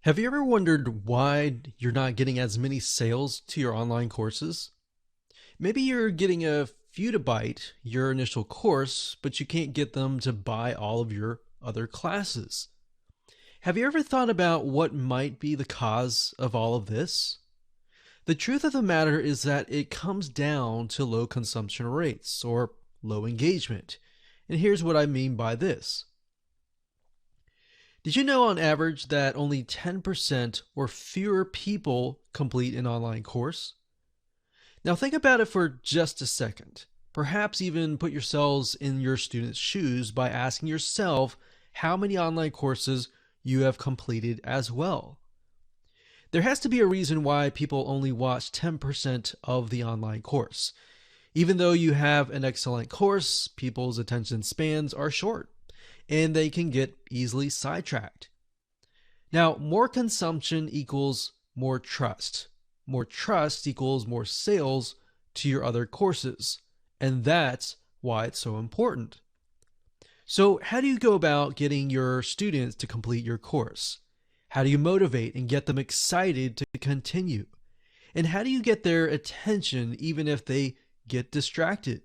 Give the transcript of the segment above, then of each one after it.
Have you ever wondered why you're not getting as many sales to your online courses? Maybe you're getting a few to bite your initial course, but you can't get them to buy all of your other classes. Have you ever thought about what might be the cause of all of this? The truth of the matter is that it comes down to low consumption rates or low engagement. And here's what I mean by this. Did you know on average that only 10% or fewer people complete an online course? Now think about it for just a second. Perhaps even put yourselves in your students' shoes by asking yourself how many online courses you have completed as well. There has to be a reason why people only watch 10% of the online course. Even though you have an excellent course, people's attention spans are short and they can get easily sidetracked. Now, more consumption equals more trust. More trust equals more sales to your other courses. And that's why it's so important. So, how do you go about getting your students to complete your course? How do you motivate and get them excited to continue? And how do you get their attention even if they get distracted?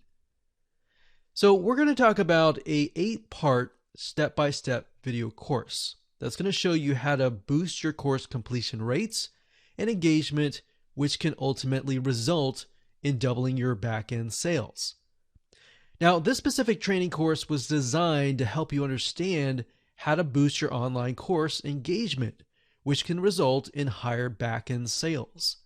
So, we're going to talk about a 8-part step-by-step video course that's going to show you how to boost your course completion rates and engagement, which can ultimately result in doubling your back-end sales. Now, this specific training course was designed to help you understand how to boost your online course engagement, which can result in higher back-end sales.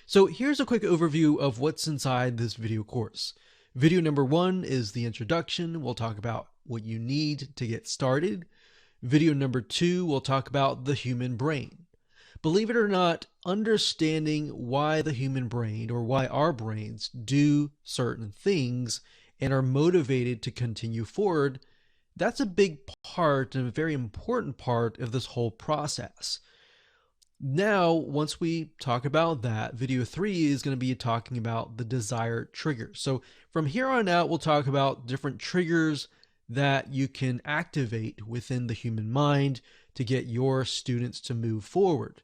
So here's a quick overview of what's inside this video course. Video number 1 is the introduction. We'll talk about what you need to get started. Video number 2, we'll talk about the human brain. Believe it or not, understanding why the human brain or why our brains do certain things and are motivated to continue forward, that's a big part and a very important part of this whole process. Now, once we talk about that, video 3 is going to be talking about the desired trigger. So from here on out, we'll talk about different triggers that you can activate within the human mind to get your students to move forward.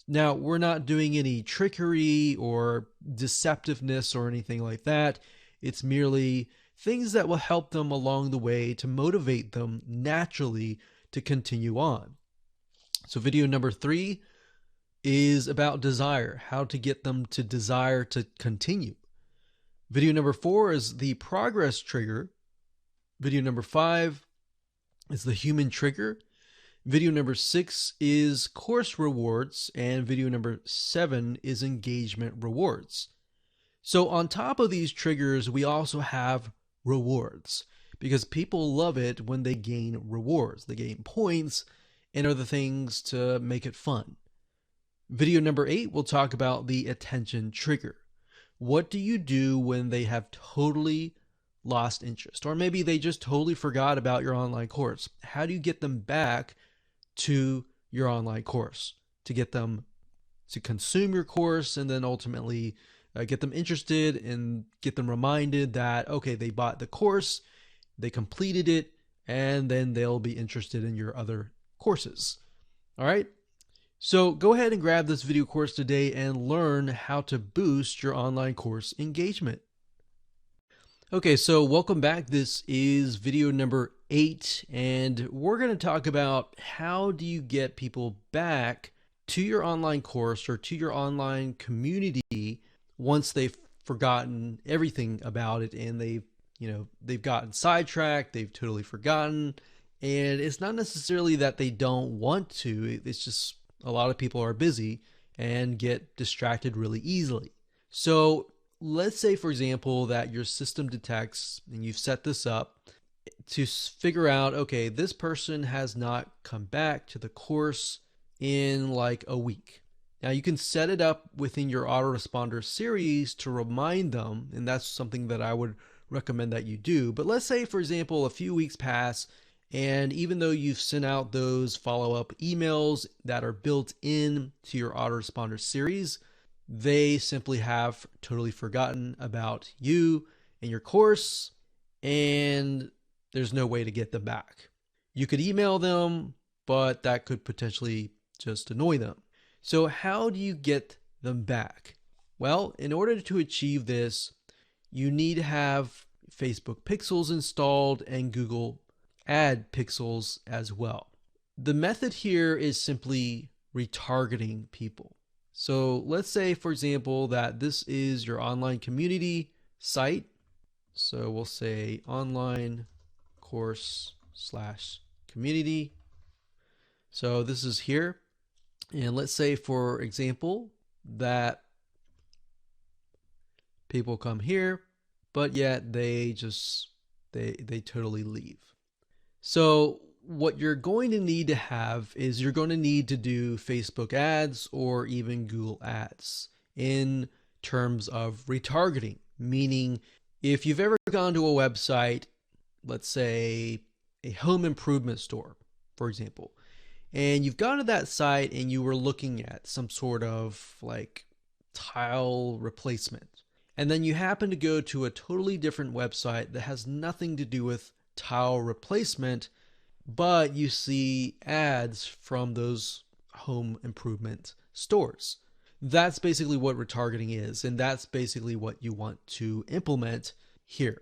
Now, we're not doing any trickery or deceptiveness or anything like that. It's merely things that will help them along the way to motivate them naturally to continue on. So video number 3 is about desire, how to get them to desire to continue. Video number 4 is the progress trigger. Video number 5 is the human trigger. Video number 6 is course rewards, and video number 7 is engagement rewards. So on top of these triggers, we also have rewards because people love it when they gain rewards. They gain points and other things to make it fun. Video number 8, we'll talk about the attention trigger. What do you do when they have totally lost interest? Or maybe they just totally forgot about your online course. How do you get them back to your online course to get them to consume your course and then ultimately get them interested and get them reminded that, okay, they bought the course, they completed it, and then they'll be interested in your other courses. All right. So go ahead and grab this video course today and learn how to boost your online course engagement. Okay, so welcome back. This is video number 8, and we're going to talk about how do you get people back to your online course or to your online community once they've forgotten everything about it and they've gotten sidetracked, they've totally forgotten, and it's not necessarily that they don't want to, it's just a lot of people are busy and get distracted really easily. So let's say, for example, that your system detects, and you've set this up to figure out, okay, this person has not come back to the course in like a week. Now you can set it up within your autoresponder series to remind them, and that's something that I would recommend that you do. But let's say, for example, a few weeks pass, and even though you've sent out those follow-up emails that are built in to your autoresponder series, they simply have totally forgotten about you and your course, and there's no way to get them back. You could email them, but that could potentially just annoy them. So how do you get them back? Well, in order to achieve this, you need to have Facebook Pixels installed and Google Ad Pixels as well. The method here is simply retargeting people. So let's say, for example, that this is your online community site. So we'll say online course / community. So this is here. And let's say, for example, that people come here, but yet they totally leave. So what you're going to need to have is you're going to need to do Facebook ads or even Google ads in terms of retargeting, meaning if you've ever gone to a website, let's say a home improvement store, for example, and you've gone to that site and you were looking at some sort of like tile replacement, and then you happen to go to a totally different website that has nothing to do with tile replacement, but you see ads from those home improvement stores. That's basically what retargeting is, and that's basically what you want to implement here.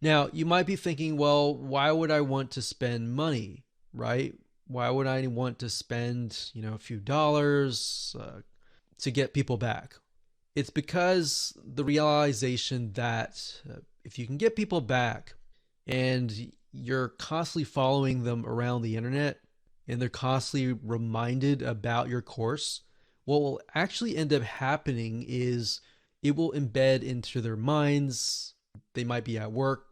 Now, you might be thinking, well, why would I want to spend money, right? Why would I want to spend, a few dollars to get people back? It's because the realization that if you can get people back and you're constantly following them around the internet and they're constantly reminded about your course, what will actually end up happening is it will embed into their minds. They might be at work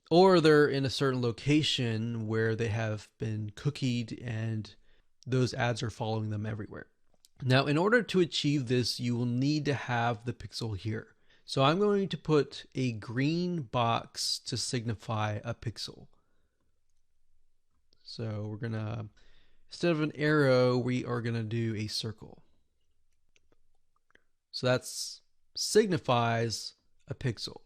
or they're in a certain location where they have been cookied and those ads are following them everywhere. Now, in order to achieve this, you will need to have the pixel here. So I'm going to put a green box to signify a pixel. So we're going to, instead of an arrow, we are going to do a circle. So that signifies a pixel.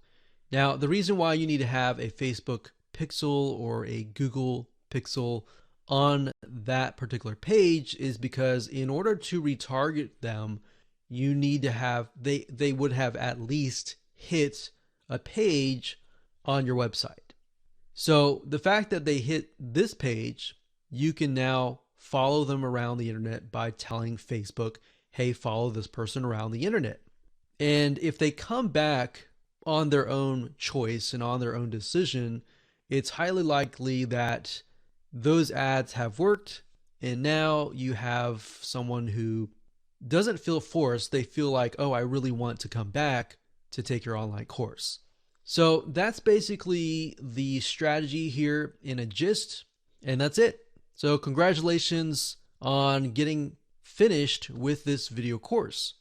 Now, the reason why you need to have a Facebook pixel or a Google pixel on that particular page is because in order to retarget them, you need to have, they would have at least hit a page on your website. So the fact that they hit this page, you can now follow them around the internet by telling Facebook, hey, follow this person around the internet. And if they come back on their own choice and on their own decision, it's highly likely that those ads have worked, and now you have someone who doesn't feel forced. They feel like, oh, I really want to come back to take your online course. So that's basically the strategy here in a gist, and that's it. So congratulations on getting finished with this video course.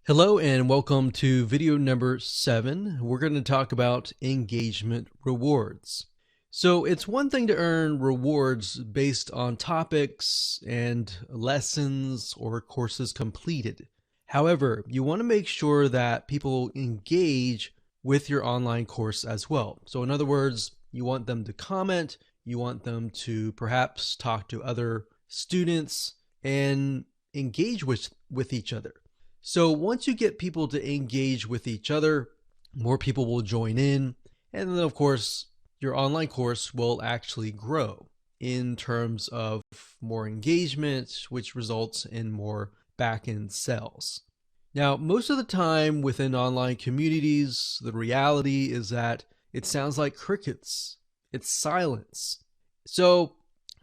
Hello and welcome to video number 7. We're going to talk about engagement rewards. So it's one thing to earn rewards based on topics and lessons or courses completed. However, you want to make sure that people engage with your online course as well. So in other words, you want them to comment, you want them to perhaps talk to other students and engage with each other. So once you get people to engage with each other, more people will join in, and then of course, your online course will actually grow in terms of more engagement, which results in more back-end sales. Now, most of the time within online communities, the reality is that it sounds like crickets. It's silence. So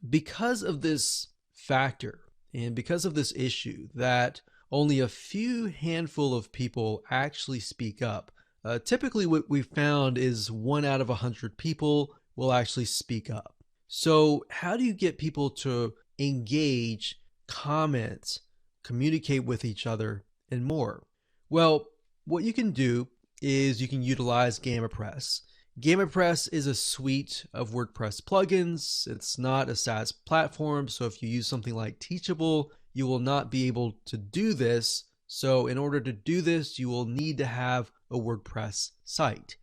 because of this factor and because of this issue that only a few handful of people actually speak up, typically what we've found is 1 out of 100 people will actually speak up. So how do you get people to engage, comment, communicate with each other, and more? Well, what you can do is you can utilize GammaPress. GammaPress is a suite of WordPress plugins. It's not a SaaS platform, so if you use something like Teachable, you will not be able to do this. So in order to do this, you will need to have a WordPress site.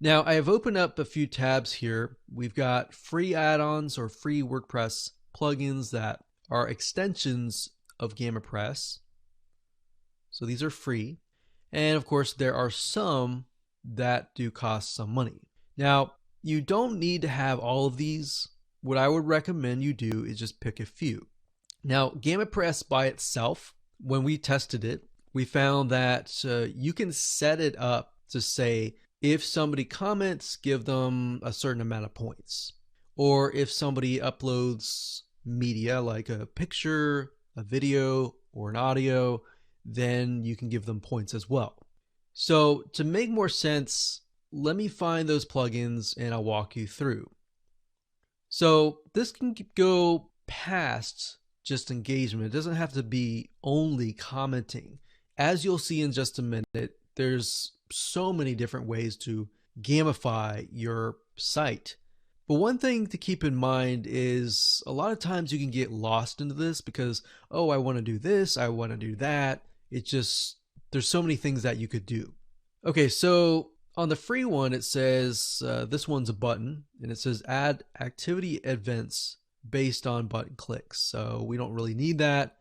Now, I have opened up a few tabs here. We've got free add-ons or free WordPress plugins that are extensions of GammaPress. So these are free. And of course, there are some that do cost some money. Now, you don't need to have all of these. What I would recommend you do is just pick a few. Now, GammaPress by itself, when we tested it, we found that you can set it up to say, if somebody comments, give them a certain amount of points. Or if somebody uploads media like a picture, a video, or an audio, then you can give them points as well. So to make more sense, let me find those plugins and I'll walk you through. So this can go past just engagement. It doesn't have to be only commenting. As you'll see in just a minute, there's so many different ways to gamify your site. But one thing to keep in mind is a lot of times you can get lost into this because, oh, I want to do this, I want to do that. It just, there's so many things that you could do. Okay, so on the free one, it says, this one's a button, and it says add activity events based on button clicks. So we don't really need that.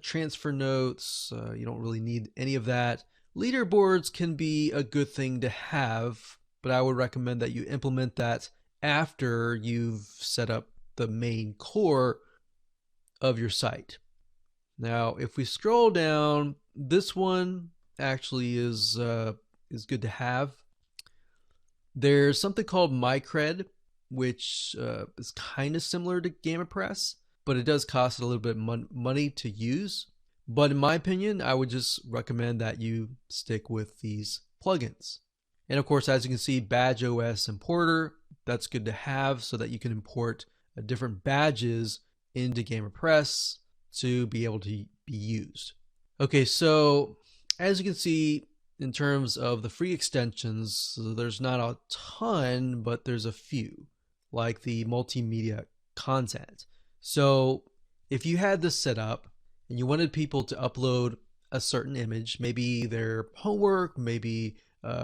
Transfer notes, you don't really need any of that. Leaderboards can be a good thing to have, but I would recommend that you implement that after you've set up the main core of your site. Now, if we scroll down, this one actually is good to have. There's something called MyCred, which is kind of similar to GammaPress, but it does cost a little bit money to use. But in my opinion, I would just recommend that you stick with these plugins. And of course, as you can see, BadgeOS Importer, that's good to have so that you can import different badges into GammaPress to be able to be used. Okay, so as you can see, in terms of the free extensions, there's not a ton, but there's a few, like the multimedia content. So if you had this set up and you wanted people to upload a certain image, maybe their homework, maybe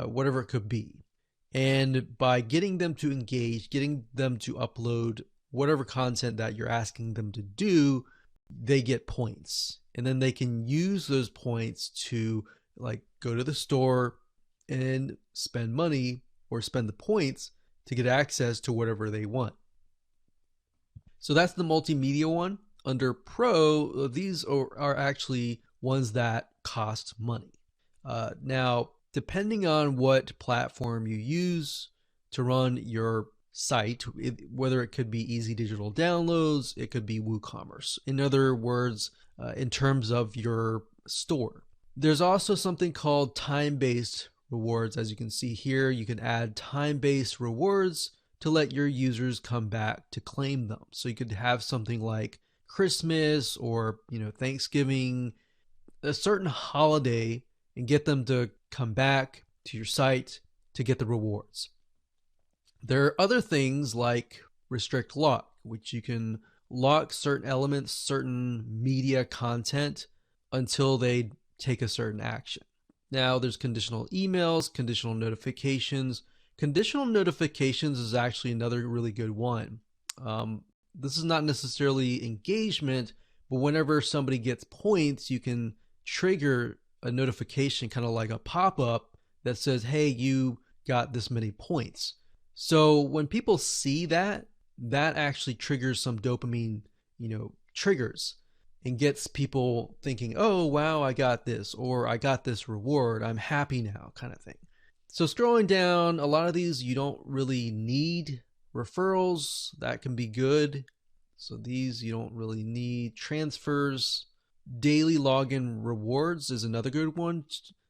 whatever it could be, and by getting them to engage, getting them to upload whatever content that you're asking them to do, they get points. And then they can use those points to like go to the store and spend money or spend the points to get access to whatever they want. So that's the multimedia one. Under Pro, these are actually ones that cost money. Now, depending on what platform you use to run your site, whether it could be easy digital downloads, it could be WooCommerce. In other words, in terms of your store. There's also something called time-based rewards. As you can see here, you can add time-based rewards to let your users come back to claim them. So you could have something like Christmas or Thanksgiving, a certain holiday, and get them to come back to your site to get the rewards. There are other things like restrict lock, which you can lock certain elements, certain media content until they take a certain action. Now there's conditional emails, conditional notifications. Conditional notifications is actually another really good one. This is not necessarily engagement, but whenever somebody gets points, you can trigger a notification, kind of like a pop-up that says, hey, you got this many points. So when people see that, that actually triggers some dopamine, triggers, and gets people thinking, oh, wow, I got this, or I got this reward, I'm happy now, kind of thing. So scrolling down, a lot of these you don't really need. Referrals, that can be good. So these you don't really need. Transfers, daily login rewards is another good one,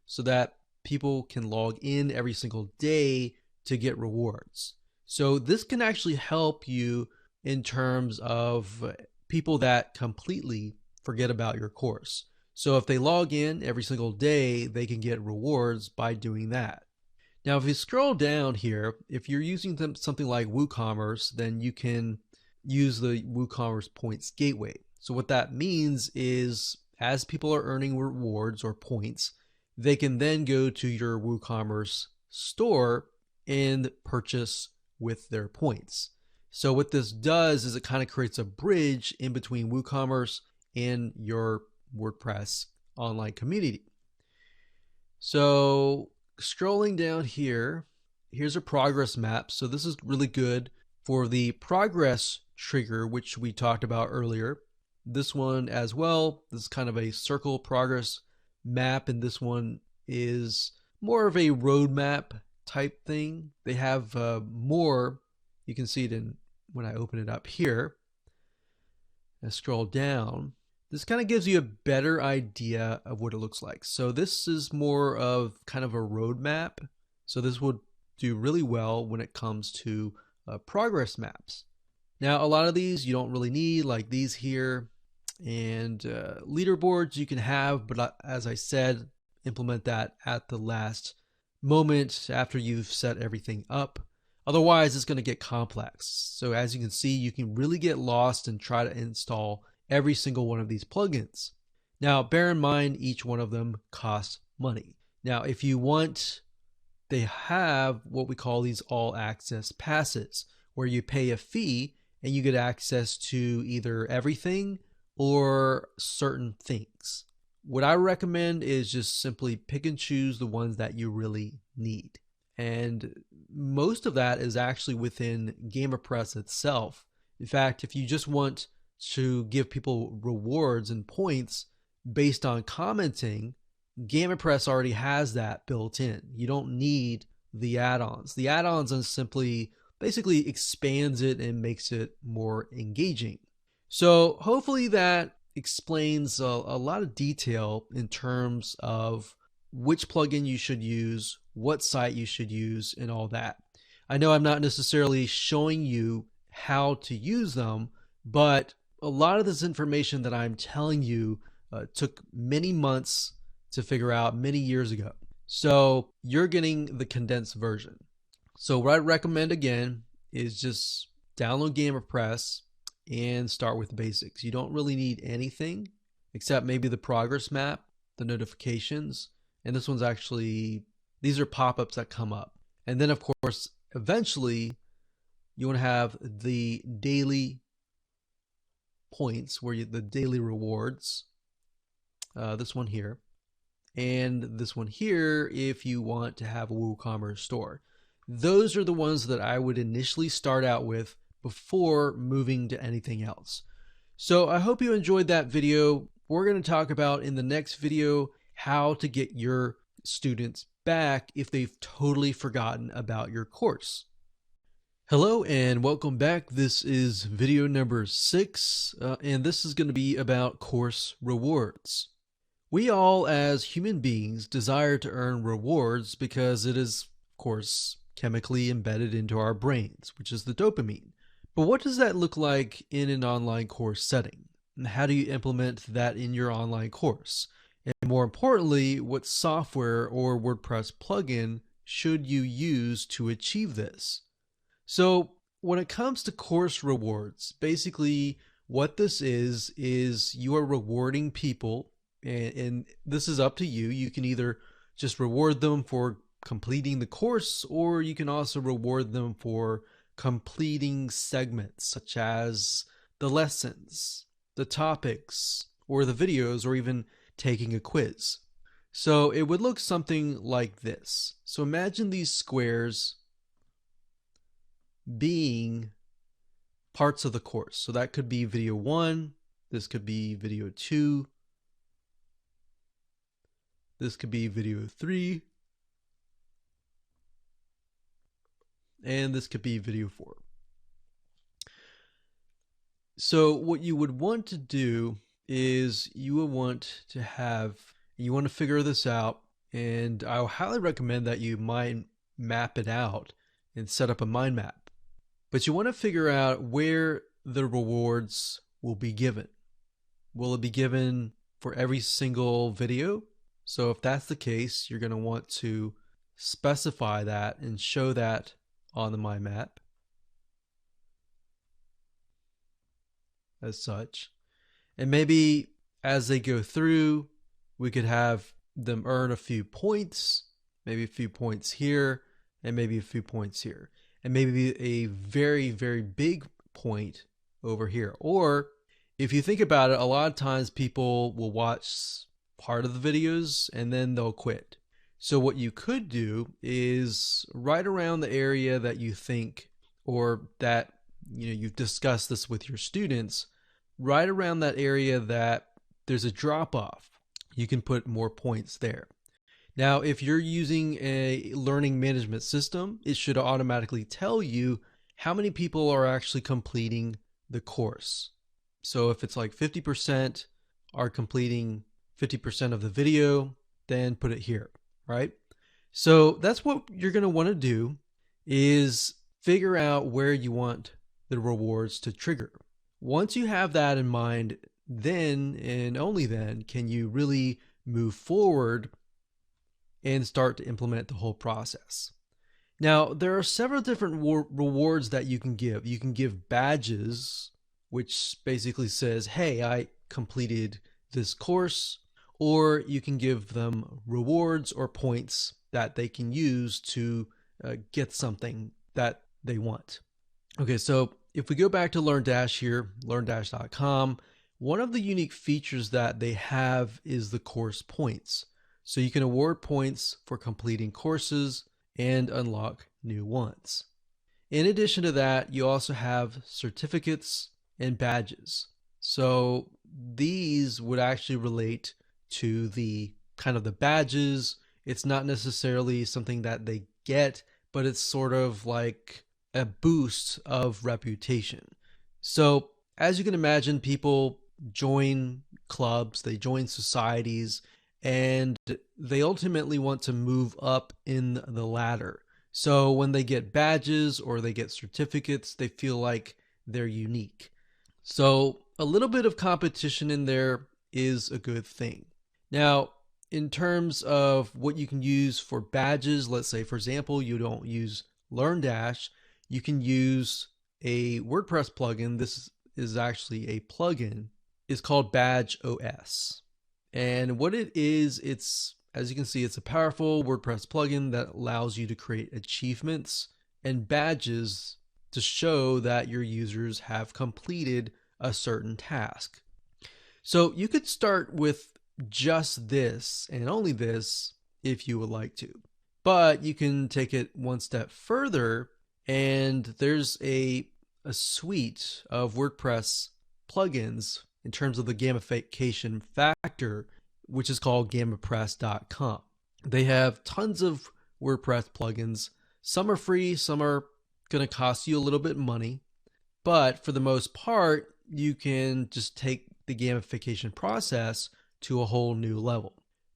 so that people can log in every single day to get rewards. So this can actually help you in terms of people that completely forget about your course. So if they log in every single day, they can get rewards by doing that. Now, if you scroll down here, if you're using something like WooCommerce, then you can use the WooCommerce Points Gateway. So what that means is as people are earning rewards or points, they can then go to your WooCommerce store and purchase with their points. So what this does is it kind of creates a bridge in between WooCommerce and your WordPress online community. So scrolling down here, here's a progress map. So this is really good for the progress trigger, which we talked about earlier. This one as well, this is kind of a circle progress map, and this one is more of a roadmap type thing. They have more, you can see it in when I open it up here. I scroll down. This kind of gives you a better idea of what it looks like. So this is more of kind of a roadmap. So this would do really well when it comes to progress maps. Now, a lot of these you don't really need, like these here, and leaderboards you can have, but as I said, implement that at the last moment after you've set everything up. Otherwise, it's going to get complex. So as you can see, you can really get lost and try to install every single one of these plugins. Now, bear in mind, each one of them costs money. Now, if you want, they have what we call these all access passes, where you pay a fee and you get access to either everything or certain things. What I recommend is just simply pick and choose the ones that you really need. And most of that is actually within GamerPress itself. In fact, if you just want to give people rewards and points based on commenting, GamerPress already has that built in. You don't need the add-ons. The add-ons simply basically expands it and makes it more engaging. So hopefully that explains a lot of detail in terms of which plugin you should use, what site you should use, and all that. I know I'm not necessarily showing you how to use them, but a lot of this information that I'm telling you took many months to figure out many years ago. So you're getting the condensed version. So what I recommend again is just download GamerPress and start with basics. You don't really need anything except maybe the progress map, the notifications, and this one's actually, these are pop-ups that come up. And then of course, eventually you want to have the daily points where the daily rewards, this one here, and this one here if you want to have a WooCommerce store. Those are the ones that I would initially start out with before moving to anything else. So I hope you enjoyed that video. We're going to talk about in the next video how to get your students back if they've totally forgotten about your course. Hello and welcome back. This is video number 6, and this is going to be about course rewards. We all as human beings desire to earn rewards because it is, of course, chemically embedded into our brains, which is the dopamine. But what does that look like in an online course setting? And how do you implement that in your online course? And more importantly, what software or WordPress plugin should you use to achieve this? So when it comes to course rewards, basically what this is you are rewarding people, and this is up to you. You can either just reward them for completing the course, or you can also reward them for completing segments such as the lessons, the topics, or the videos, or even taking a quiz. So it would look something like this. So imagine these squares being parts of the course. So that could be video 1, this could be video 2, this could be video 3, and this could be video 4. So what you would want to do is you want to figure this out, and I highly recommend that you mind map it out and set up a mind map. But you want to figure out where the rewards will be given. Will it be given for every single video? So if that's the case, you're going to want to specify that and show that on the mind map as such. And maybe as they go through, we could have them earn a few points, maybe a few points here, and maybe a few points here. and maybe a very, very big point over here. Or if you think about it, a lot of times people will watch part of the videos and then they'll quit. So what you could do is right around the area that you think, or that you've discussed this with your students, right around that area that there's a drop off, you can put more points there. Now, if you're using a learning management system, it should automatically tell you how many people are actually completing the course. So if it's like 50% are completing 50% of the video, then put it here, right? So that's what you're going to want to do, is figure out where you want the rewards to trigger. Once you have that in mind, then and only then can you really move forward and start to implement the whole process. Now, there are several different rewards that you can give. You can give badges, which basically says, hey, I completed this course, or you can give them rewards or points that they can use to get something that they want. Okay, so if we go back to LearnDash here, LearnDash.com, one of the unique features that they have is the course points. So you can award points for completing courses and unlock new ones. In addition to that, you also have certificates and badges. So these would actually relate to the kind of the badges. It's not necessarily something that they get, but it's sort of like a boost of reputation. So as you can imagine, people join clubs, they join societies, and they ultimately want to move up in the ladder. So when they get badges or they get certificates, they feel like they're unique. So a little bit of competition in there is a good thing. Now, in terms of what you can use for badges, let's say, for example, you don't use LearnDash, you can use a WordPress plugin. This is actually a plugin. It's called Badge OS. And what it is, it's, as you can see, it's a powerful WordPress plugin that allows you to create achievements and badges to show that your users have completed a certain task. So you could start with just this and only this if you would like to, but you can take it one step further, and there's a suite of WordPress plugins in terms of the gamification factor, which is called GamaPress.com. They have tons of WordPress plugins. Some are free, some are going to cost you a little bit of money, but for the most part, you can just take the gamification process to a whole new level.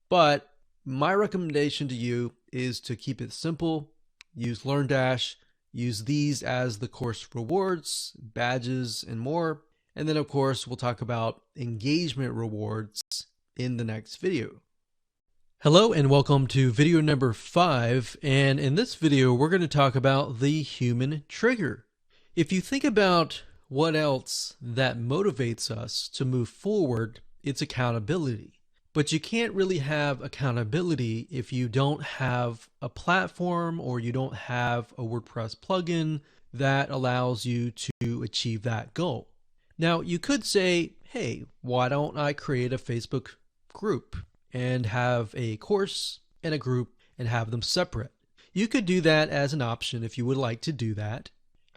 But my recommendation to you is to keep it simple. Use LearnDash, use these as the course rewards, badges, and more. And then, of course, we'll talk about engagement rewards in the next video. Hello and welcome to video number 5. And in this video, we're going to talk about the human trigger. If you think about what else that motivates us to move forward, it's accountability. But you can't really have accountability if you don't have a platform or you don't have a WordPress plugin that allows you to achieve that goal. Now, you could say, hey, why don't I create a Facebook group and have a course and a group and have them separate? You could do that as an option if you would like to do that.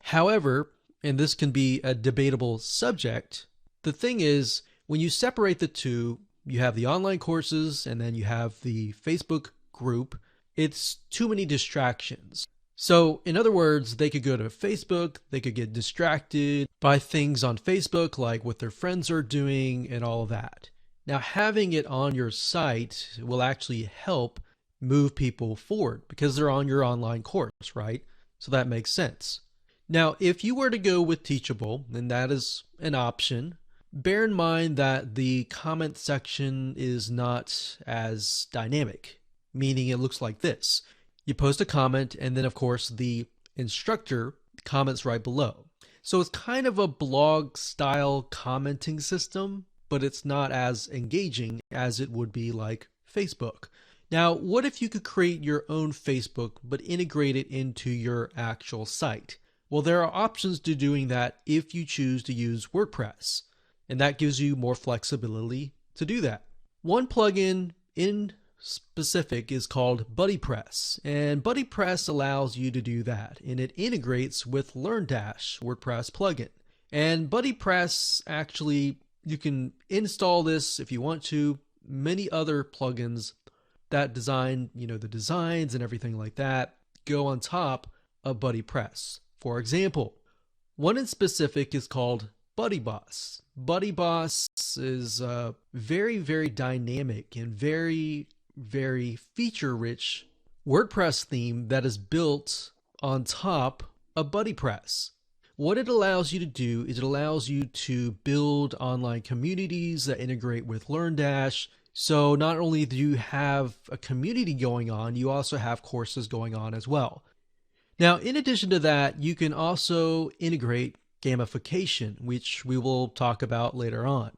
However, and this can be a debatable subject, the thing is, when you separate the two, you have the online courses and then you have the Facebook group. It's too many distractions. So in other words, they could go to Facebook, they could get distracted by things on Facebook like what their friends are doing and all of that. Now, having it on your site will actually help move people forward because they're on your online course, right? So that makes sense. Now, if you were to go with Teachable, then that is an option. Bear in mind that the comment section is not as dynamic, meaning it looks like this. You post a comment and then, of course, the instructor comments right below. So it's kind of a blog style commenting system, but it's not as engaging as it would be like Facebook. Now, what if you could create your own Facebook but integrate it into your actual site? Well, there are options to doing that if you choose to use WordPress, and that gives you more flexibility to do that. One plugin in specific is called BuddyPress, and BuddyPress allows you to do that, and it integrates with LearnDash WordPress plugin. And BuddyPress, actually, you can install this if you want to. Many other plugins that design, the designs and everything like that go on top of BuddyPress. For example, one in specific is called BuddyBoss. BuddyBoss is very, very dynamic and very, very feature-rich WordPress theme that is built on top of BuddyPress. What it allows you to do is it allows you to build online communities that integrate with LearnDash. So not only do you have a community going on, you also have courses going on as well. Now, in addition to that, you can also integrate gamification, which we will talk about later on.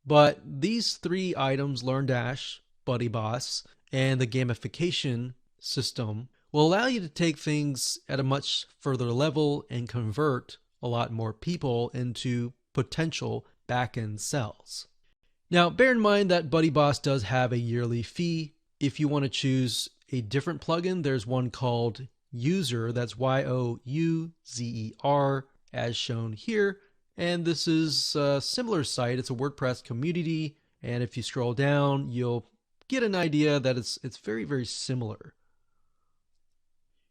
But these three items, LearnDash, BuddyBoss, and the gamification system, will allow you to take things at a much further level and convert a lot more people into potential back-end sales. Now, bear in mind that BuddyBoss does have a yearly fee. If you want to choose a different plugin, there's one called Youzer, that's Youzer, as shown here. And this is a similar site. It's a WordPress community. And if you scroll down, you'll get an idea that it's very, very similar.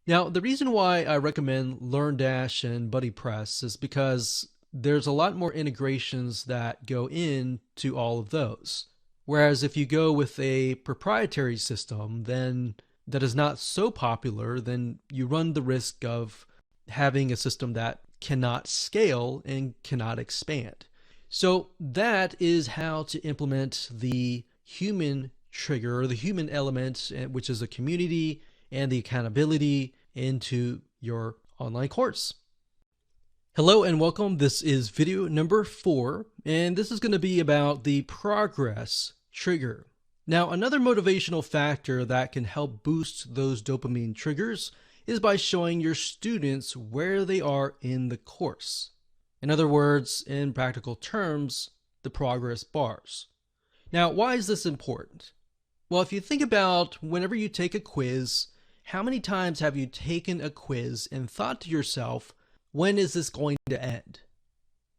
Now, the reason why I recommend LearnDash and BuddyPress is because there's a lot more integrations that go into all of those. Whereas if you go with a proprietary system, then that is not so popular, then you run the risk of having a system that cannot scale and cannot expand. So that is how to implement the human trigger, or the human element, which is a community and the accountability into your online course. Hello and welcome. This is video number 4, and this is going to be about the progress trigger. Now, another motivational factor that can help boost those dopamine triggers is by showing your students where they are in the course. In other words, in practical terms, the progress bars. Now, why is this important? Well, if you think about whenever you take a quiz, how many times have you taken a quiz and thought to yourself, when is this going to end?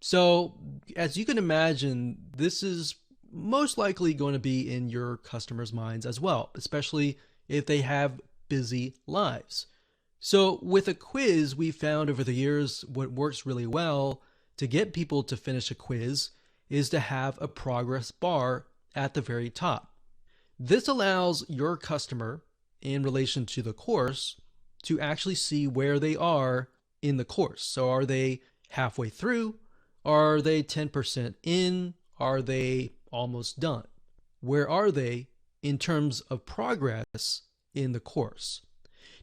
So, as you can imagine, this is most likely going to be in your customers' minds as well, especially if they have busy lives. So with a quiz, we found over the years what works really well to get people to finish a quiz is to have a progress bar at the very top. This allows your customer, in relation to the course, to actually see where they are in the course. So are they halfway through? Are they 10% in? Are they almost done? Where are they in terms of progress in the course?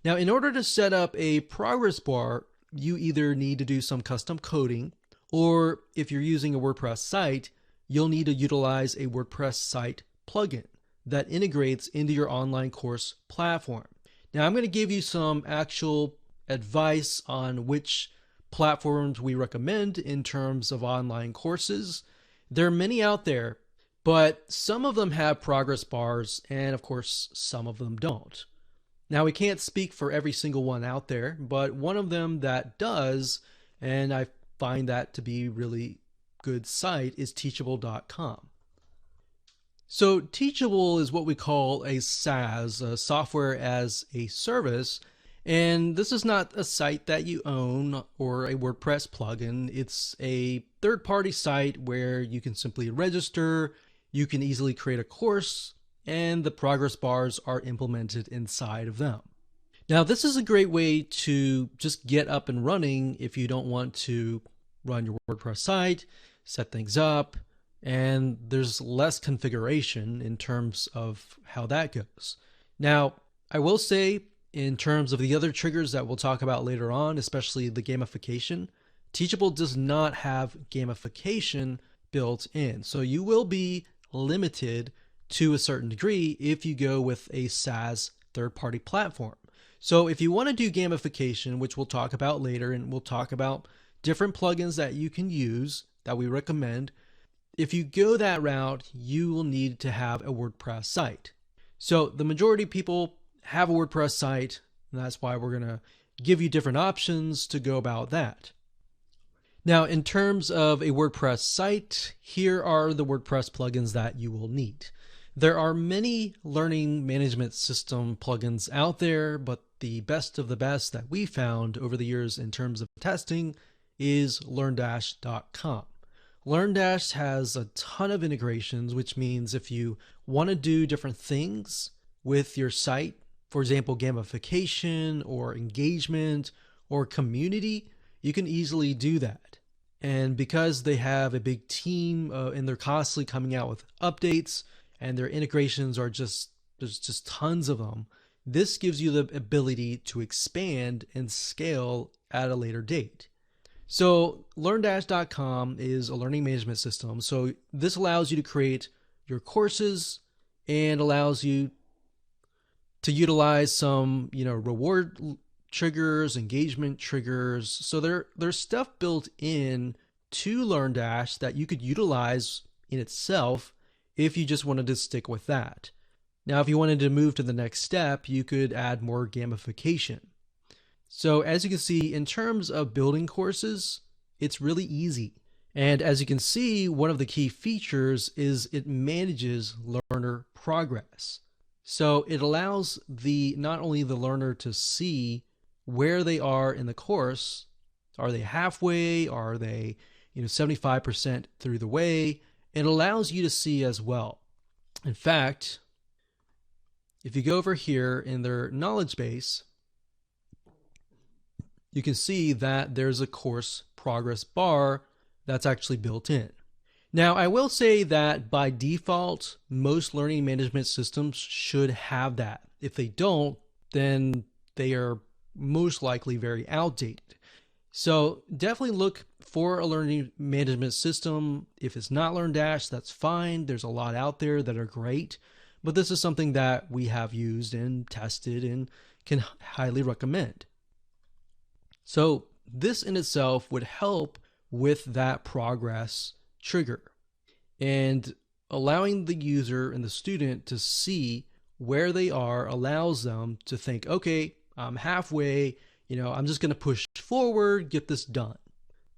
Now, in order to set up a progress bar, you either need to do some custom coding, or if you're using a WordPress site, you'll need to utilize a WordPress site plugin that integrates into your online course platform. Now, I'm going to give you some actual advice on which platforms we recommend in terms of online courses. There are many out there, but some of them have progress bars, and of course, some of them don't. Now, we can't speak for every single one out there, but one of them that does, and I find that to be really good site, is Teachable.com. So Teachable is what we call a SaaS, a software as a service, and this is not a site that you own or a WordPress plugin. It's a third-party site where you can simply register, you can easily create a course, and the progress bars are implemented inside of them. Now, this is a great way to just get up and running if you don't want to run your WordPress site, set things up, and there's less configuration in terms of how that goes. Now, I will say, in terms of the other triggers that we'll talk about later on, especially the gamification, Teachable does not have gamification built in. So you will be limited to a certain degree if you go with a SaaS third-party platform. So if you want to do gamification, which we'll talk about later, and we'll talk about different plugins that you can use that we recommend, if you go that route, you will need to have a WordPress site. So the majority of people have a WordPress site, and that's why we're going to give you different options to go about that. Now, in terms of a WordPress site, here are the WordPress plugins that you will need. There are many learning management system plugins out there, but the best of the best that we found over the years in terms of testing is LearnDash.com. LearnDash has a ton of integrations, which means if you want to do different things with your site, for example, gamification or engagement or community, you can easily do that. And because they have a big team and they're constantly coming out with updates and their integrations are there's just tons of them, this gives you the ability to expand and scale at a later date. So LearnDash.com is a learning management system. So this allows you to create your courses and allows you to utilize some, reward triggers, engagement triggers. So there's stuff built in to LearnDash that you could utilize in itself if you just wanted to stick with that. Now, if you wanted to move to the next step, you could add more gamification. So as you can see, in terms of building courses, it's really easy. And as you can see, one of the key features is it manages learner progress. So it allows not only the learner to see where they are in the course. Are they halfway? Are they 75% through the way? It allows you to see as well. In fact, if you go over here in their knowledge base, you can see that there's a course progress bar that's actually built in. Now, I will say that by default, most learning management systems should have that. If they don't, then they are most likely very outdated. So definitely look for a learning management system. If it's not LearnDash, that's fine. There's a lot out there that are great, but this is something that we have used and tested and can highly recommend. So this in itself would help with that progress trigger and allowing the user and the student to see where they are allows them to think, okay, I'm halfway, I'm just going to push forward, get this done.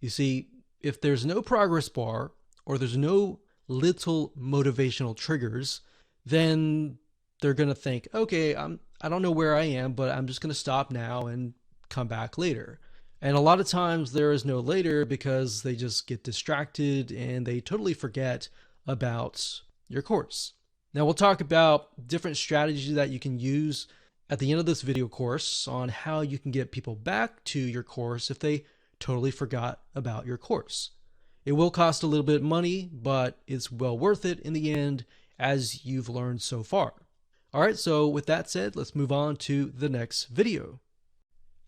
You see, if there's no progress bar or there's no little motivational triggers, then they're going to think, okay, I don't know where I am, but I'm just going to stop now and come back later. And a lot of times there is no later because they just get distracted and they totally forget about your course. Now we'll talk about different strategies that you can use at the end of this video course on how you can get people back to your course if they totally forgot about your course. It will cost a little bit of money, but it's well worth it in the end as you've learned so far. All right, so with that said, let's move on to the next video.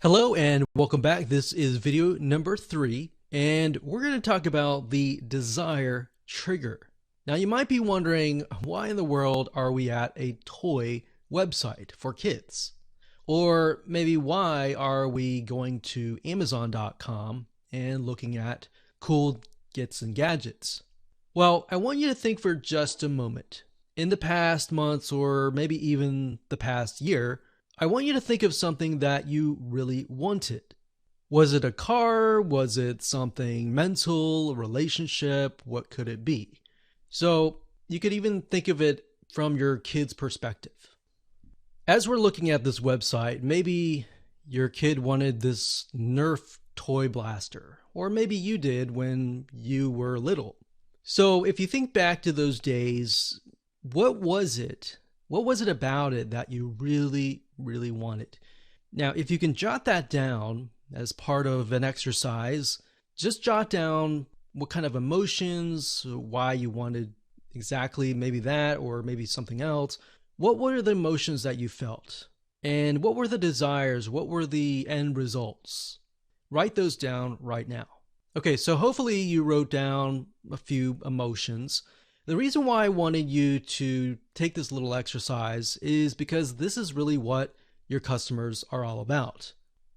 Hello and welcome back. This is video number 3, and we're going to talk about the desire trigger. Now you might be wondering, why in the world are we at a toy website for kids? Or maybe why are we going to Amazon.com and looking at cool gets and gadgets? Well, I want you to think for just a moment. In the past months or maybe even the past year, I want you to think of something that you really wanted. Was it a car? Was it something mental, a relationship? What could it be? So you could even think of it from your kid's perspective. As we're looking at this website, maybe your kid wanted this Nerf toy blaster, or maybe you did when you were little. So if you think back to those days, what was it? What was it about it that you really, really wanted? Now, if you can jot that down as part of an exercise, just jot down what kind of emotions, why you wanted exactly maybe that or maybe something else. What were the emotions that you felt? And what were the desires? What were the end results? Write those down right now. Okay, so hopefully you wrote down a few emotions. The reason why I wanted you to take this little exercise is because this is really what your customers are all about.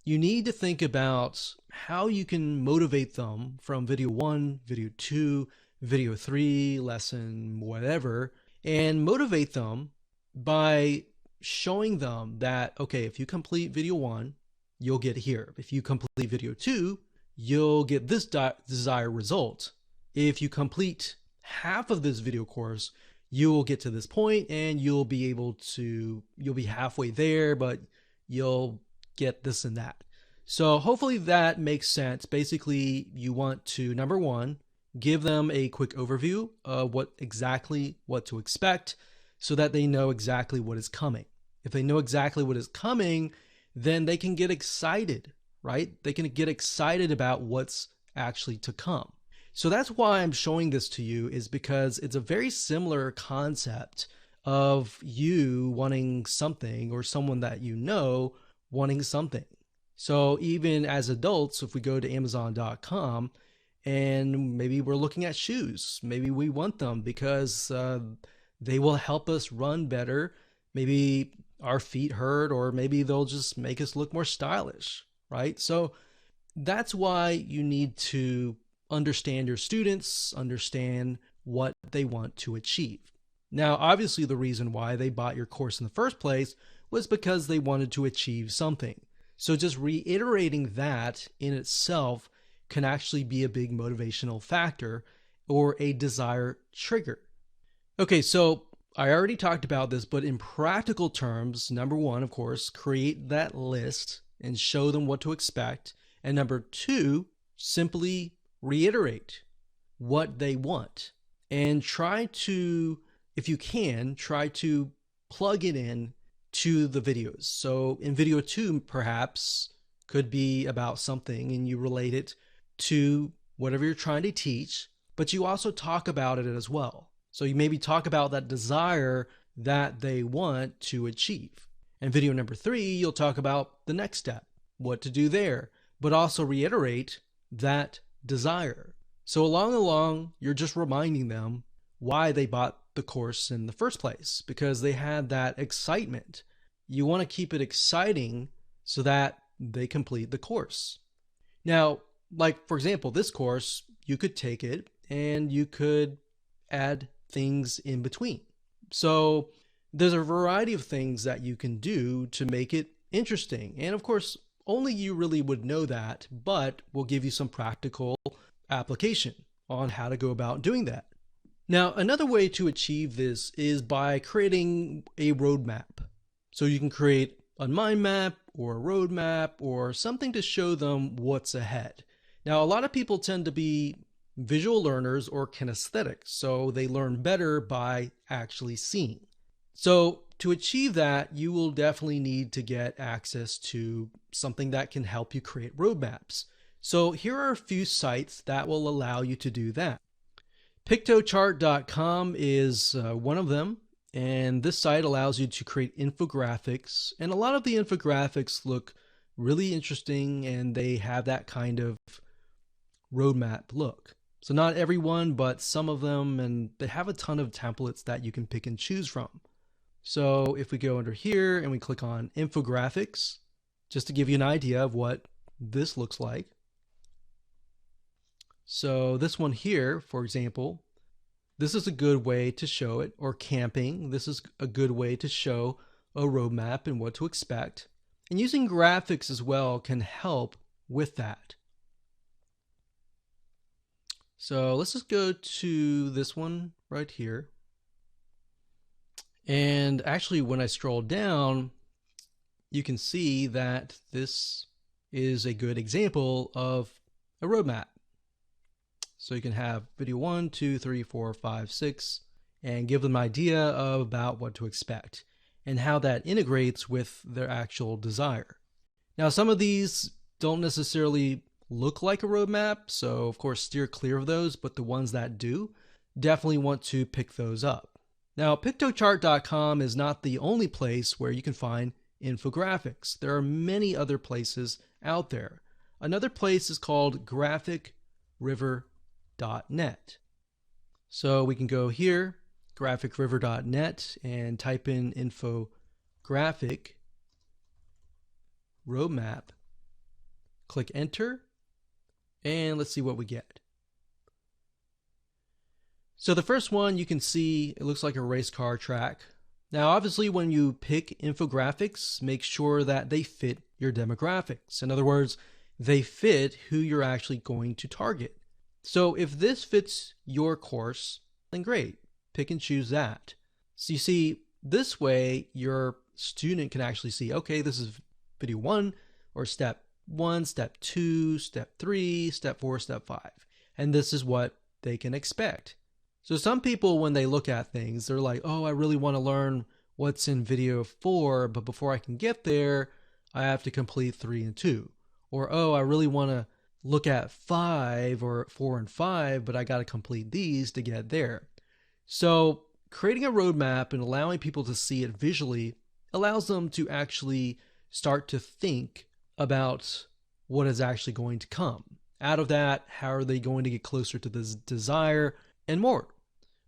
You need to think about how you can motivate them from video 1, video 2, video 3, lesson, whatever, and motivate them by showing them that, okay, if you complete video 1, you'll get here. If you complete video 2, you'll get this desired result. If you complete half of this video course, you will get to this point and you'll be halfway there, but you'll get this and that. So hopefully that makes sense. Basically, you want to, number one, give them a quick overview of what to expect so that they know exactly what is coming. If they know exactly what is coming, then they can get excited, right? They can get excited about what's actually to come. So that's why I'm showing this to you, is because it's a very similar concept of you wanting something or someone that you know wanting something. So even as adults, if we go to Amazon.com and maybe we're looking at shoes, maybe we want them because they will help us run better. Maybe our feet hurt, or maybe they'll just make us look more stylish, right? So that's why you need to understand your students, understand what they want to achieve. Now, obviously, the reason why they bought your course in the first place was because they wanted to achieve something. So just reiterating that in itself can actually be a big motivational factor or a desire trigger. Okay, so I already talked about this, but in practical terms, number one, of course, create that list and show them what to expect. And number two, simply reiterate what they want and try to, if you can, try to plug it in to the videos. So in video 2, perhaps could be about something and you relate it to whatever you're trying to teach, but you also talk about it as well. So you maybe talk about that desire that they want to achieve. And video number 3, you'll talk about the next step, what to do there, but also reiterate that desire. So along, you're just reminding them why they bought the course in the first place, because they had that excitement. You want to keep it exciting so that they complete the course. Now, like for example, this course, you could take it and you could add things in between. So there's a variety of things that you can do to make it interesting. And of course, only you really would know that, but we'll give you some practical application on how to go about doing that. Now, another way to achieve this is by creating a roadmap. So you can create a mind map or a roadmap or something to show them what's ahead. Now, a lot of people tend to be visual learners or kinesthetic, so they learn better by actually seeing. So to achieve that, you will definitely need to get access to something that can help you create roadmaps. So here are a few sites that will allow you to do that. Piktochart.com is one of them, and this site allows you to create infographics, and a lot of the infographics look really interesting and they have that kind of roadmap look. So not everyone, but some of them, and they have a ton of templates that you can pick and choose from. So if we go under here and we click on infographics, just to give you an idea of what this looks like. So this one here, for example, this is a good way to show it, or camping. This is a good way to show a roadmap and what to expect. And using graphics as well can help with that. So let's just go to this one right here. And actually, when I scroll down, you can see that this is a good example of a roadmap. So you can have video 1, 2, 3, 4, 5, 6, and give them an idea about what to expect and how that integrates with their actual desire. Now, some of these don't necessarily look like a roadmap, so of course steer clear of those, but the ones that do, definitely want to pick those up. Now, Piktochart.com is not the only place where you can find infographics. There are many other places out there. Another place is called GraphicRiver.net. So we can go here, graphicriver.net, and type in infographic roadmap, click enter, and let's see what we get. So the first one, you can see it looks like a race car track. Now, obviously, when you pick infographics, make sure that they fit your demographics. In other words, they fit who you're actually going to target. So if this fits your course, then great, pick and choose that. So you see, this way your student can actually see, okay, this is video 1 or step 1, step 2, step 3, step 4, step 5. And this is what they can expect. So some people, when they look at things, they're like, oh, I really want to learn what's in video 4, but before I can get there, I have to complete 3 and 2. Or, oh, I really want to look at 5 or 4 and 5, but I got to complete these to get there. So creating a roadmap and allowing people to see it visually allows them to actually start to think about what is actually going to come. Out of that, how are they going to get closer to this desire and more?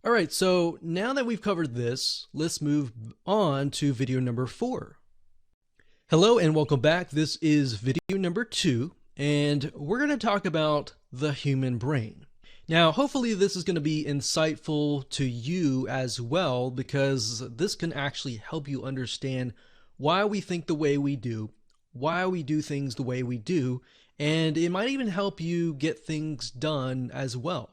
All right, so now that we've covered this, let's move on to video number 4. Hello and welcome back. This is video number 2, and we're going to talk about the human brain. Now, hopefully this is going to be insightful to you as well, because this can actually help you understand why we think the way we do, why we do things the way we do, and it might even help you get things done as well.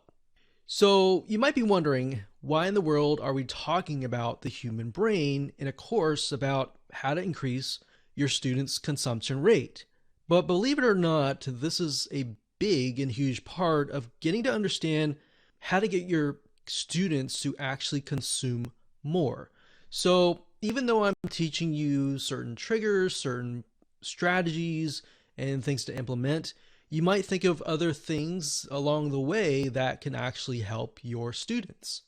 So you might be wondering, why in the world are we talking about the human brain in a course about how to increase your students' consumption rate? But believe it or not, this is a big and huge part of getting to understand how to get your students to actually consume more. So even though I'm teaching you certain triggers, certain strategies, and things to implement, you might think of other things along the way that can actually help your students.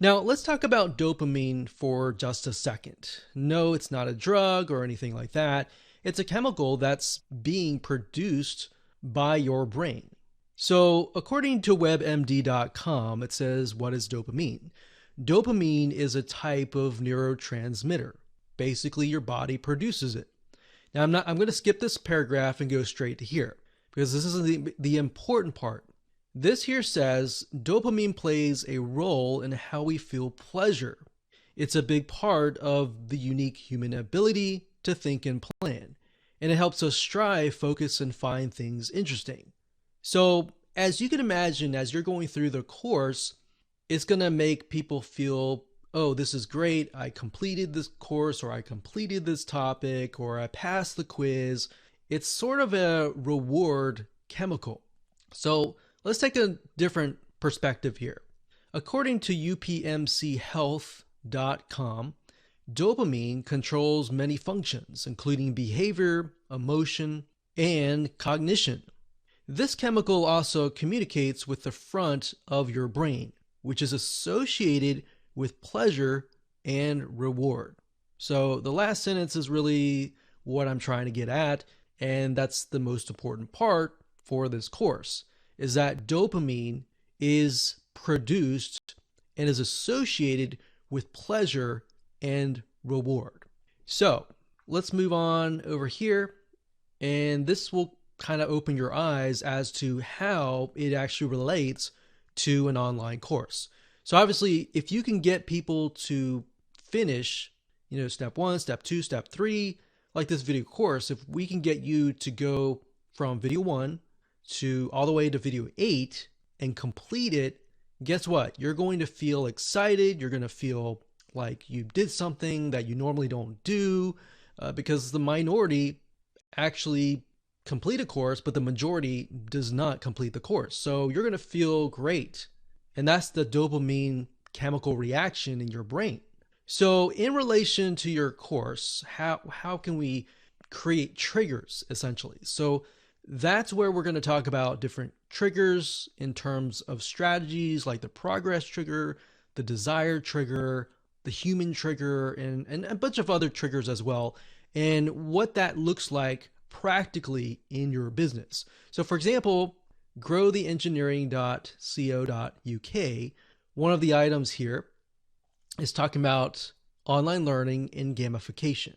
Now, let's talk about dopamine for just a second. No, it's not a drug or anything like that. It's a chemical that's being produced by your brain. So, according to WebMD.com, it says, what is dopamine? Dopamine is a type of neurotransmitter. Basically, your body produces it. Now, I'm going to skip this paragraph and go straight to here, because this is the important part. This here says dopamine plays a role in how we feel pleasure. It's a big part of the unique human ability to think and plan, and it helps us strive, focus, and find things interesting. So, as you can imagine, as you're going through the course, it's going to make people feel, oh, this is great, I completed this course, or I completed this topic, or I passed the quiz. It's sort of a reward chemical. So let's take a different perspective here. According to upmchealth.com, dopamine controls many functions, including behavior, emotion, and cognition. This chemical also communicates with the front of your brain, which is associated with pleasure and reward. So the last sentence is really what I'm trying to get at. And that's the most important part for this course, is that dopamine is produced and is associated with pleasure and reward. So let's move on over here, and this will kind of open your eyes as to how it actually relates to an online course. So obviously, if you can get people to finish, step 1, step 2, step 3, like this video course, if we can get you to go from video 1 to all the way to video 8 and complete it, guess what? You're going to feel excited. You're going to feel like you did something that you normally don't do, because the minority actually complete a course, but the majority does not complete the course. So you're going to feel great. And that's the dopamine chemical reaction in your brain. So in relation to your course, how can we create triggers, essentially? So that's where we're going to talk about different triggers in terms of strategies, like the progress trigger, the desire trigger, the human trigger, and a bunch of other triggers as well, and what that looks like practically in your business. So for example, growtheengineering.co.uk one of the items here is talking about online learning and gamification.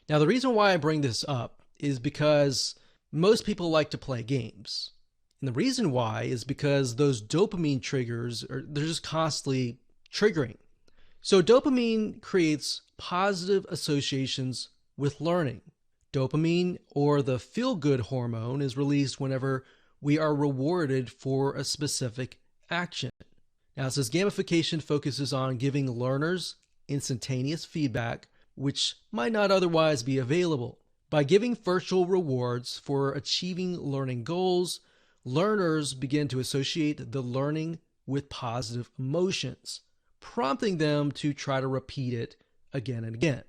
Now, the reason why I bring this up is because most people like to play games. And the reason why is because those dopamine triggers they're just constantly triggering. So dopamine creates positive associations with learning. Dopamine, or the feel-good hormone, is released whenever we are rewarded for a specific action. Now, it says gamification focuses on giving learners instantaneous feedback, which might not otherwise be available. By giving virtual rewards for achieving learning goals, learners begin to associate the learning with positive emotions, prompting them to try to repeat it again and again.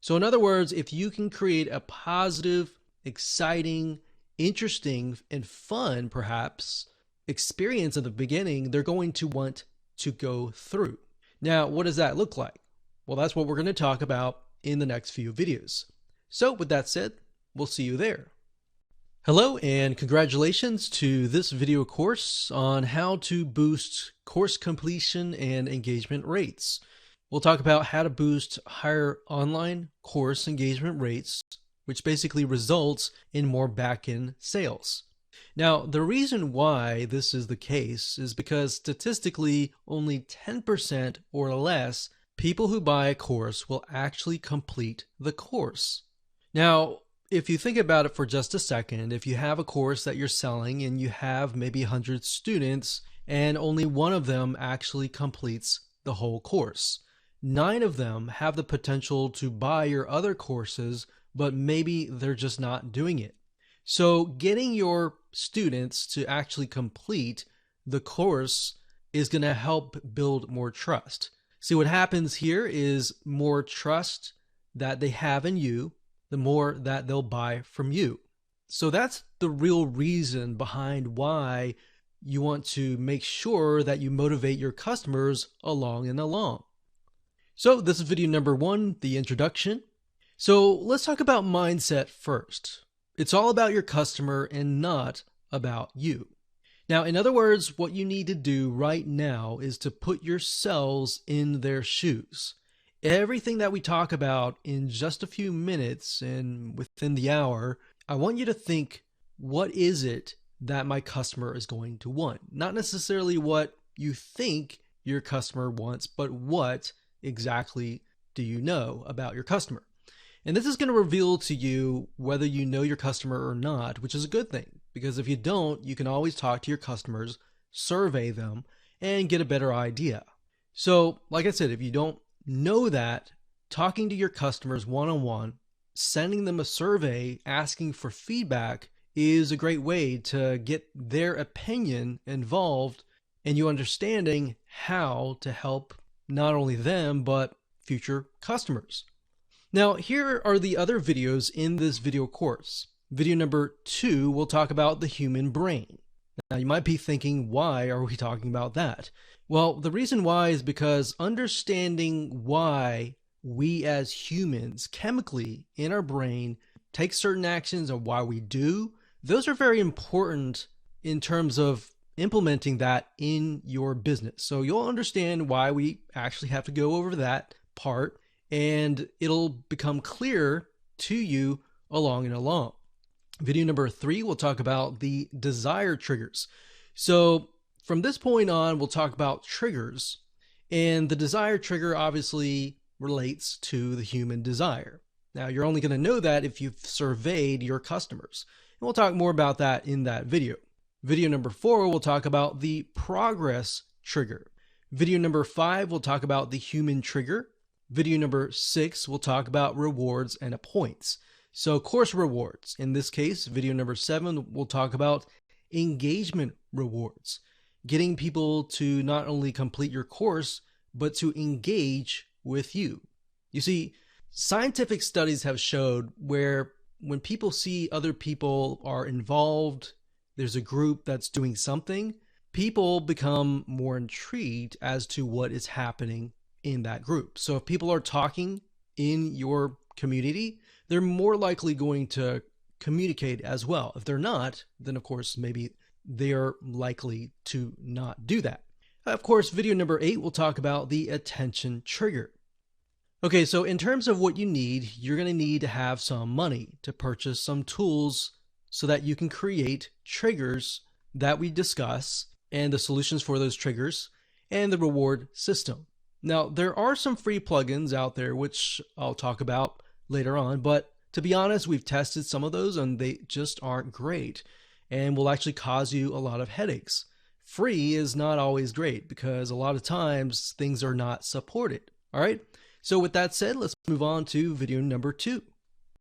So in other words, if you can create a positive, exciting, interesting, and fun, perhaps, experience at the beginning, they're going to want to go through. Now, what does that look like? Well, that's what we're going to talk about in the next few videos. So with that said, we'll see you there. Hello and congratulations to this video course on how to boost course completion and engagement rates. We'll talk about how to boost higher online course engagement rates, which basically results in more back-end sales. Now, the reason why this is the case is because statistically only 10% or less people who buy a course will actually complete the course. Now, if you think about it for just a second, if you have a course that you're selling and you have maybe 100 students and only one of them actually completes the whole course, 9 of them have the potential to buy your other courses, but maybe they're just not doing it. So getting your students to actually complete the course is going to help build more trust. See, what happens here is more trust that they have in you, the more that they'll buy from you. So that's the real reason behind why you want to make sure that you motivate your customers along and along. So this is video number 1, the introduction. So let's talk about mindset first. It's all about your customer and not about you. Now, in other words, what you need to do right now is to put yourselves in their shoes. Everything that we talk about in just a few minutes and within the hour, I want you to think, what is it that my customer is going to want? Not necessarily what you think your customer wants, but what exactly do you know about your customer? And this is going to reveal to you whether you know your customer or not, which is a good thing, because if you don't, you can always talk to your customers, survey them, and get a better idea. So, like I said, if you don't know that, talking to your customers one-on-one, sending them a survey, asking for feedback is a great way to get their opinion involved and you understanding how to help not only them, but future customers. Now, here are the other videos in this video course. Video number 2 will talk about the human brain. Now, you might be thinking, why are we talking about that? Well, the reason why is because understanding why we as humans chemically in our brain take certain actions and why we do, those are very important in terms of implementing that in your business. So you'll understand why we actually have to go over that part, and it'll become clear to you along and along. Video number 3 will talk about the desire triggers. So from this point on, we'll talk about triggers, and the desire trigger obviously relates to the human desire. Now, you're only going to know that if you've surveyed your customers, and we'll talk more about that in that video. Video number 4 will talk about the progress trigger. Video number 5 will talk about the human trigger. Video number 6 will talk about rewards and points. So course rewards. In this case, video number 7 will talk about engagement rewards, getting people to not only complete your course, but to engage with you. You see, scientific studies have showed where when people see other people are involved, there's a group that's doing something, people become more intrigued as to what is happening in that group. So if people are talking in your community, they're more likely going to communicate as well. If they're not, then of course, maybe they're likely to not do that. Of course, video number 8 will talk about the attention trigger. Okay, so in terms of what you need, you're going to need to have some money to purchase some tools so that you can create triggers that we discuss and the solutions for those triggers and the reward system. Now, there are some free plugins out there, which I'll talk about later on, but to be honest, we've tested some of those and they just aren't great and will actually cause you a lot of headaches. Free is not always great because a lot of times things are not supported. All right. So with that said, let's move on to video number 2.